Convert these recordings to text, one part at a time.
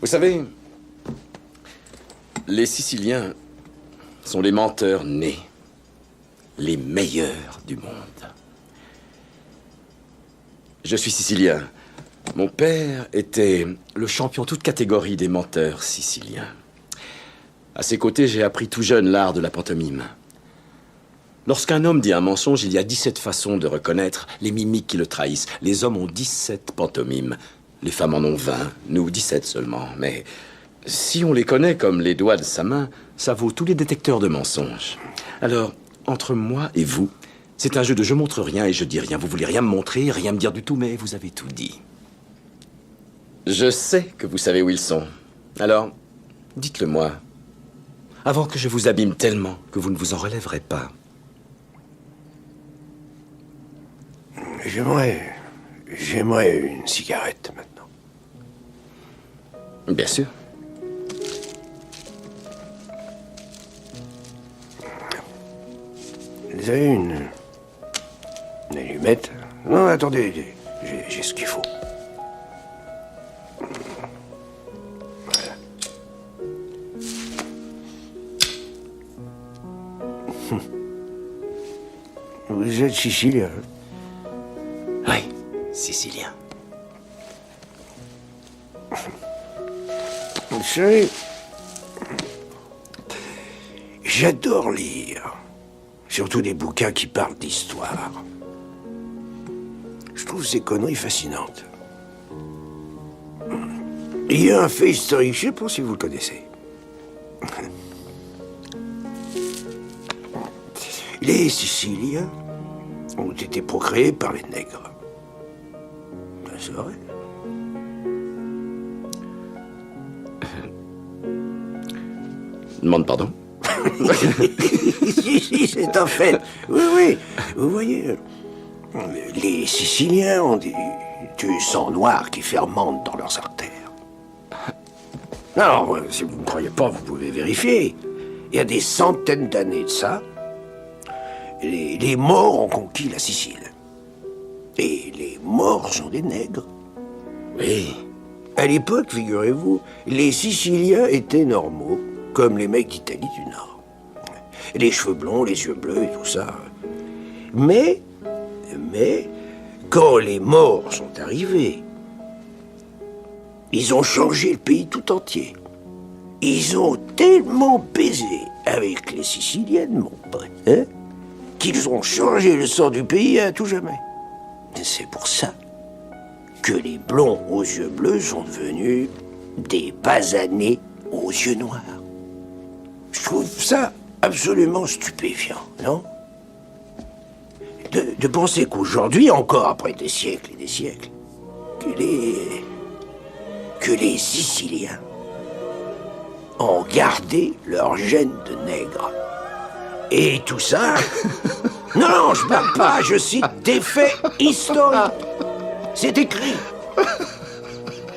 Vous savez, les Siciliens sont les menteurs nés, les meilleurs du monde. Je suis sicilien. Mon père était le champion toute catégorie des menteurs siciliens. À ses côtés, j'ai appris tout jeune l'art de la pantomime. Lorsqu'un homme dit un mensonge, il y a 17 façons de reconnaître les mimiques qui le trahissent. Les hommes ont 17 pantomimes. Les femmes en ont 20, nous 17 seulement. Mais si on les connaît comme les doigts de sa main, ça vaut tous les détecteurs de mensonges. Alors, entre moi et vous, c'est un jeu de je montre rien et je dis rien. Vous voulez rien me montrer, rien me dire du tout, mais vous avez tout dit. Je sais que vous savez où ils sont. Alors, dites-le moi. Avant que je vous abîme tellement que vous ne vous en relèverez pas. J'aimerais une cigarette maintenant. Bien sûr. Vous avez une allumette? Non, attendez, j'ai ce qu'il faut. Voilà. Vous êtes sicilien? Oui, sicilien. Vous savez, j'adore lire. Surtout des bouquins qui parlent d'histoire. Je trouve ces conneries fascinantes. Il y a un fait historique, je ne sais pas si vous le connaissez. Les Siciliens ont été procréés par les nègres. C'est vrai. Demande pardon. Si, c'est un fait. Oui. Vous voyez, les Siciliens ont du sang noir qui fermente dans leurs artères. Alors, si vous ne croyez pas, vous pouvez vérifier. Il y a des centaines d'années de ça, les Maures ont conquis la Sicile. Et les Maures sont des nègres. Oui. À l'époque, figurez-vous, les Siciliens étaient normaux, comme les mecs d'Italie du Nord. Les cheveux blonds, les yeux bleus et tout ça. Mais, quand les Maures sont arrivés, ils ont changé le pays tout entier. Ils ont tellement baisé avec les Siciliennes, mon pote, hein, qu'ils ont changé le sort du pays à tout jamais. C'est pour ça que les blonds aux yeux bleus sont devenus des basanés aux yeux noirs. Je trouve ça absolument stupéfiant, non? De penser qu'aujourd'hui, encore après des siècles et des siècles, que les Siciliens ont gardé leur gène de nègre. Et tout ça... Non, je parle pas, je cite des faits historiques. C'est écrit.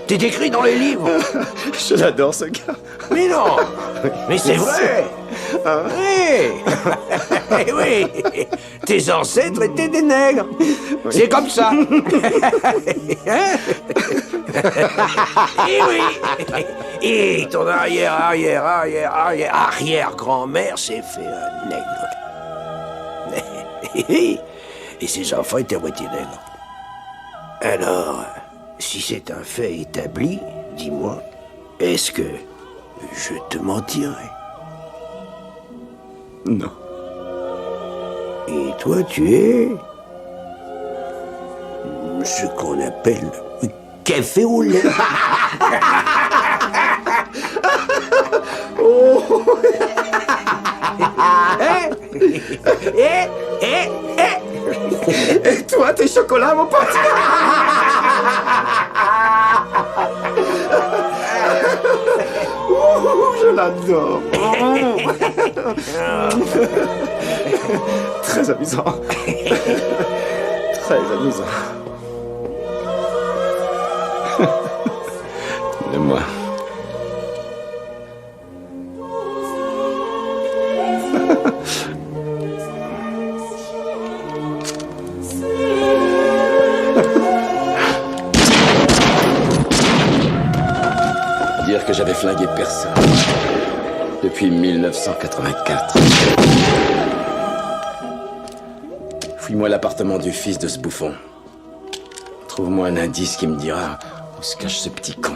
C'est écrit dans les livres. Je l'adore, ce gars. Mais non, mais c'est vrai. Oui. Oui. Tes ancêtres étaient des nègres. Oui. C'est comme ça. Et oui. Et ton arrière-grand-mère s'est fait un nègre. Et ses enfants étaient à moitié nègres. Alors, si c'est un fait établi, dis-moi, est-ce que je te mentirais? Non. Et toi, tu es ce qu'on appelle café au lait. Oh. Et toi, tes chocolats, mon pote. Je l'adore. Très amusant. Très amusant. Et moi. dire que j'avais flingué personne. Depuis 1984. Fouille-moi l'appartement du fils de ce bouffon. Trouve-moi un indice qui me dira où se cache ce petit con.